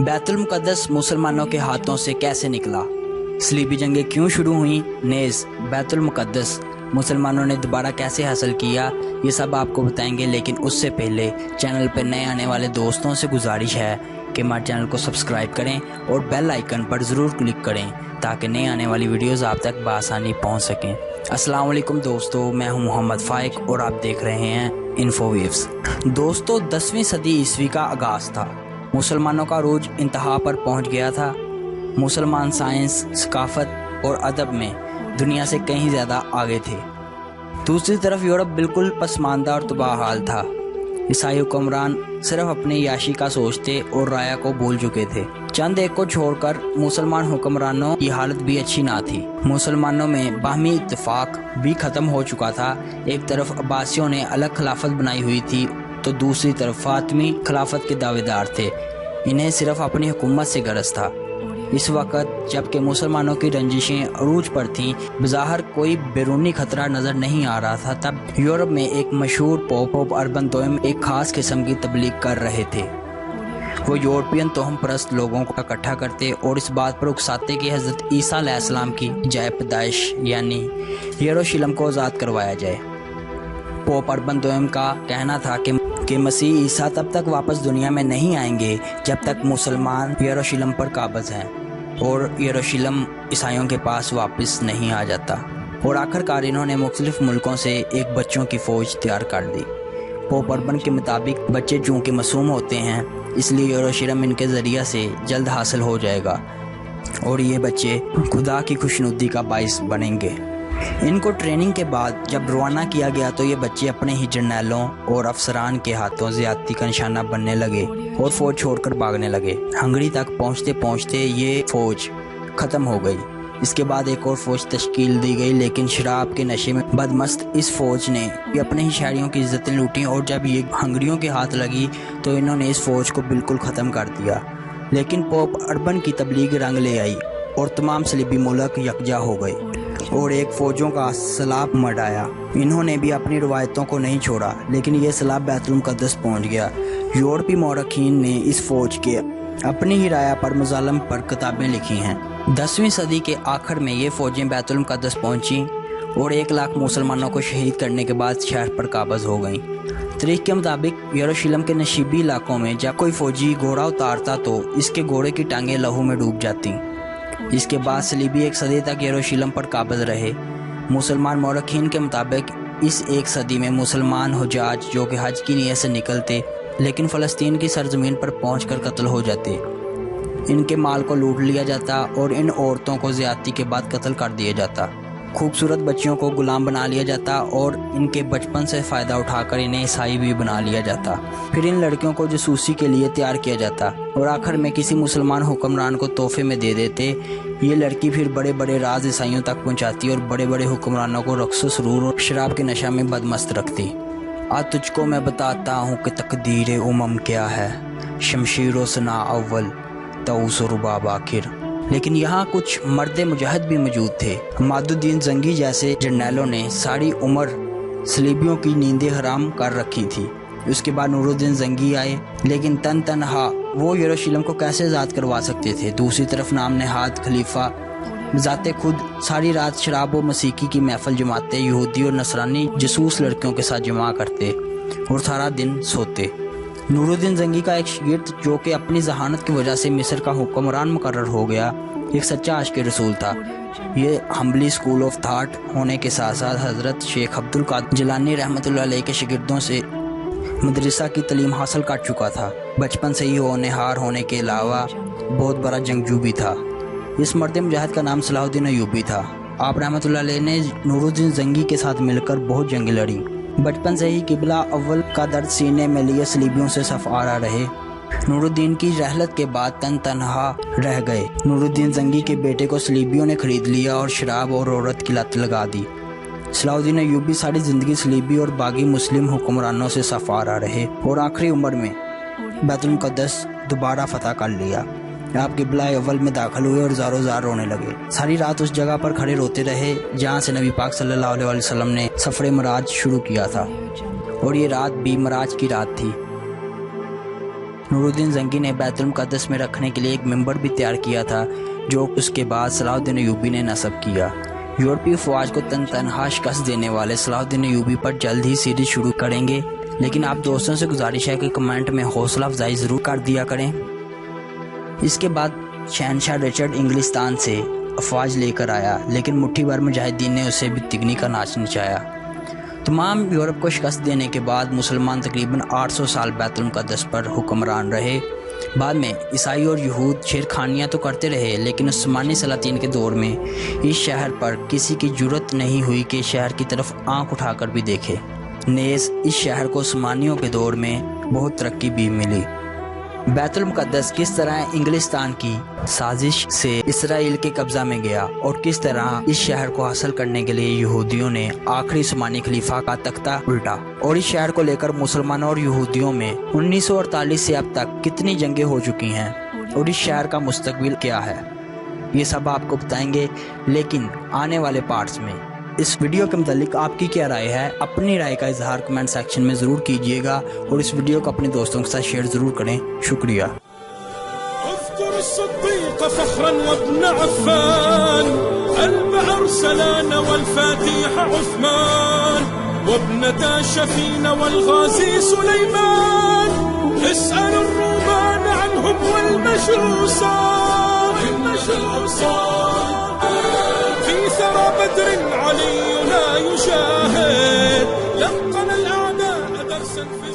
بیت المقدس مسلمانوں کے ہاتھوں سے کیسے نکلا؟ صلیبی جنگیں کیوں شروع ہوئیں؟ نیز بیت المقدس مسلمانوں نے دوبارہ کیسے حاصل کیا؟ یہ سب آپ کو بتائیں گے، لیکن اس سے پہلے چینل پر نئے آنے والے دوستوں سے گزارش ہے کہ ہمارے چینل کو سبسکرائب کریں اور بیل آئیکن پر ضرور کلک کریں تاکہ نئے آنے والی ویڈیوز آپ تک بآسانی پہنچ سکیں۔ السلام علیکم دوستو، میں ہوں محمد فائق اور آپ دیکھ رہے ہیں انفو ویوز۔ دوستو، 10ویں صدی عیسوی کا آغاز تھا۔ مسلمانوں کا عروج انتہا پر پہنچ گیا تھا۔ مسلمان سائنس، ثقافت اور ادب میں دنیا سے کہیں زیادہ آگے تھے۔ دوسری طرف یورپ بالکل پسماندہ اور تباہ حال تھا۔ عیسائی حکمران صرف اپنے یاشی کا سوچتے اور رایا کو بھول چکے تھے۔ چند ایک کو چھوڑ کر مسلمان حکمرانوں کی حالت بھی اچھی نہ تھی۔ مسلمانوں میں باہمی اتفاق بھی ختم ہو چکا تھا۔ ایک طرف عباسیوں نے الگ خلافت بنائی ہوئی تھی تو دوسری طرف فاطمی خلافت کے دعوے دار تھے۔ انہیں صرف اپنی حکومت سے غرض تھا۔ اس وقت جبکہ مسلمانوں کی رنجشیں عروج پر تھیں، بظاہر کوئی بیرونی خطرہ نظر نہیں آ رہا تھا، تب یورپ میں ایک مشہور پوپ اربن دوئم ایک خاص قسم کی تبلیغ کر رہے تھے۔ وہ یورپین توہم پرست لوگوں کو اکٹھا کرتے اور اس بات پر اکساتے کہ حضرت عیسیٰ علیہ السلام کی جائے پیدائش یعنی یروشلم کو آزاد کروایا جائے۔ پوپ اربن دوئم کا کہنا تھا کہ مسیح عیسیٰ تب تک واپس دنیا میں نہیں آئیں گے جب تک مسلمان یروشلم پر قابض ہیں اور یروشلم عیسائیوں کے پاس واپس نہیں آ جاتا۔ اور آخر کار انہوں نے مختلف ملکوں سے ایک بچوں کی فوج تیار کر دی۔ پوپ اربن کے مطابق بچے چونکہ معصوم ہوتے ہیں، اس لیے یروشلم ان کے ذریعہ سے جلد حاصل ہو جائے گا اور یہ بچے خدا کی خوشنودی کا باعث بنیں گے۔ ان کو ٹریننگ کے بعد جب روانہ کیا گیا تو یہ بچے اپنے ہی جرنیلوں اور افسران کے ہاتھوں زیادتی کا نشانہ بننے لگے اور فوج چھوڑ کر بھاگنے لگے۔ ہنگری تک پہنچتے پہنچتے یہ فوج ختم ہو گئی۔ اس کے بعد ایک اور فوج تشکیل دی گئی، لیکن شراب کے نشے میں بدمست اس فوج نے اپنے ہی شہریوں کی عزتیں لوٹیں اور جب یہ ہنگریوں کے ہاتھ لگی تو انہوں نے اس فوج کو بالکل ختم کر دیا۔ لیکن پوپ اربن کی تبلیغ رنگ لے آئی اور تمام صلیبی ملک یکجا ہو گئے اور ایک فوجوں کا سیلاب مڈایا۔ انہوں نے بھی اپنی روایتوں کو نہیں چھوڑا، لیکن یہ سیلاب بیت المقدس پہنچ گیا۔ یورپی مورخین نے اس فوج کے اپنی ہی رائے پر مظالم پر کتابیں لکھی ہیں۔ 10ویں صدی کے آخر میں یہ فوجیں بیت المقدس پہنچیں اور 1 لاکھ مسلمانوں کو شہید کرنے کے بعد شہر پر قابض ہو گئیں۔ تاریخ کے مطابق یروشلم کے نشیبی علاقوں میں جب کوئی فوجی گھوڑا اتارتا تو اس کے گھوڑے کی ٹانگیں لہو میں ڈوب جاتی۔ اس کے بعد صلیبی 1 صدی تک یروشلم پر قابض رہے۔ مسلمان مورخین کے مطابق اس 1 صدی میں مسلمان حجاج جو کہ حج کی نیت سے نکلتے لیکن فلسطین کی سرزمین پر پہنچ کر قتل ہو جاتے، ان کے مال کو لوٹ لیا جاتا اور ان عورتوں کو زیادتی کے بعد قتل کر دیا جاتا۔ خوبصورت بچیوں کو غلام بنا لیا جاتا اور ان کے بچپن سے فائدہ اٹھا کر انہیں عیسائی بھی بنا لیا جاتا۔ پھر ان لڑکیوں کو جاسوسی کے لیے تیار کیا جاتا اور آخر میں کسی مسلمان حکمران کو تحفے میں دے دیتے۔ یہ لڑکی پھر بڑے بڑے راز عیسائیوں تک پہنچاتی اور بڑے بڑے حکمرانوں کو رقص و سرور اور شراب کے نشہ میں بدمست رکھتی۔ آج تجھ کو میں بتاتا ہوں کہ تقدیر امم کیا ہے، شمشیر و سنا اول طاؤس و رباب آخر۔ لیکن یہاں کچھ مرد مجاہد بھی موجود تھے۔ عماد الدین زنگی جیسے جرنیلوں نے ساری عمر صلیبیوں کی نیندیں حرام کر رکھی تھی۔ اس کے بعد نور الدین زنگی آئے، لیکن تنہا وہ یروشلم کو کیسے آزاد کروا سکتے تھے؟ دوسری طرف نام نہاد خلیفہ ذات خود ساری رات شراب و موسیقی کی محفل جماتے، یہودی اور نصرانی جاسوس لڑکیوں کے ساتھ جمع کرتے اور سارا دن سوتے۔ نور الدین زنگی کا ایک شاگرد جو کہ اپنی ذہانت کی وجہ سے مصر کا حکمران مقرر ہو گیا، ایک سچا عاشق رسول تھا۔ یہ ہمبلی اسکول آف تھاٹ ہونے کے ساتھ ساتھ حضرت شیخ عبد القادر جیلانی رحمۃ اللہ علیہ کے شاگردوں سے مدرسہ کی تعلیم حاصل کر چکا تھا۔ بچپن سے ہی ہونہار ہونے کے علاوہ بہت بڑا جنگجو بھی تھا۔ اس مرد مجاہد کا نام صلاح الدین ایوبی تھا۔ آپ رحمۃ اللہ علیہ نے نور الدین زنگی کے ساتھ مل کر بہت جنگیں لڑی۔ بچپن سے ہی قبلہ اول کا درد سینے میں لیے صلیبیوں سے صف آرا رہے۔ نور الدین کی رحلت کے بعد تنہا رہ گئے۔ نور الدین زنگی کے بیٹے کو صلیبیوں نے خرید لیا اور شراب اور عورت کی لت لگا دی۔ صلاح الدین ایوبی ساری زندگی صلیبی اور باغی مسلم حکمرانوں سے صف آرا رہے اور آخری عمر میں بیت المقدس دوبارہ فتح کر لیا۔ آپ قبلہ اول میں داخل ہوئے اور زاروں زار رونے لگے۔ ساری رات اس جگہ پر کھڑے روتے رہے جہاں سے نبی پاک صلی اللہ علیہ وسلم نے سفر معراج شروع کیا تھا، اور یہ رات بھی معراج کی رات تھی۔ نور الدین زنگی نے بیت المقدس میں رکھنے کے لیے ایک ممبر بھی تیار کیا تھا جو اس کے بعد صلاح الدین ایوبی نے نصب کیا۔ یورپی فوج کو تنہا شکست دینے والے صلاح الدین ایوبی پر جلد ہی سیریز شروع کریں گے، لیکن آپ دوستوں سے گزارش ہے کہ کمنٹ میں حوصلہ افزائی ضرور کر دیا کریں۔ اس کے بعد شہنشاہ رچرڈ انگلستان سے افواج لے کر آیا، لیکن مٹھی بھر مجاہدین نے اسے بھی تگنی کا ناچ نچایا۔ تمام یورپ کو شکست دینے کے بعد مسلمان تقریباً 800 سال بیت المقدس پر حکمران رہے۔ بعد میں عیسائی اور یہود چھیڑخانیاں تو کرتے رہے، لیکن عثمانی سلاطین کے دور میں اس شہر پر کسی کی جرت نہیں ہوئی کہ شہر کی طرف آنکھ اٹھا کر بھی دیکھے۔ نیز اس شہر کو عثمانیوں کے دور میں بہت ترقی بھی ملی۔ بیت المقدس کس طرح انگلستان کی سازش سے اسرائیل کے قبضہ میں گیا اور کس طرح اس شہر کو حاصل کرنے کے لیے یہودیوں نے آخری عثمانی خلیفہ کا تختہ الٹا، اور اس شہر کو لے کر مسلمانوں اور یہودیوں میں 1948 سے اب تک کتنی جنگیں ہو چکی ہیں اور اس شہر کا مستقبل کیا ہے، یہ سب آپ کو بتائیں گے۔ لیکن آنے والے پارٹس میں اس ویڈیو کے متعلق آپ کی کیا رائے ہے، اپنی رائے کا اظہار کمنٹ سیکشن میں ضرور کیجیے گا، اور اس ویڈیو کو اپنے دوستوں کے ساتھ شیئر ضرور کریں۔ شکریہ۔ اذكر الصديق فخرا وابن عفان، أرسلان والفاتح عثمان، وابنتا شفين والغازي سليمان، اسأل الرومان عنهم والمجوسان، في ثرى بدر علي لا يجاهد، لقن الأعداء درسا في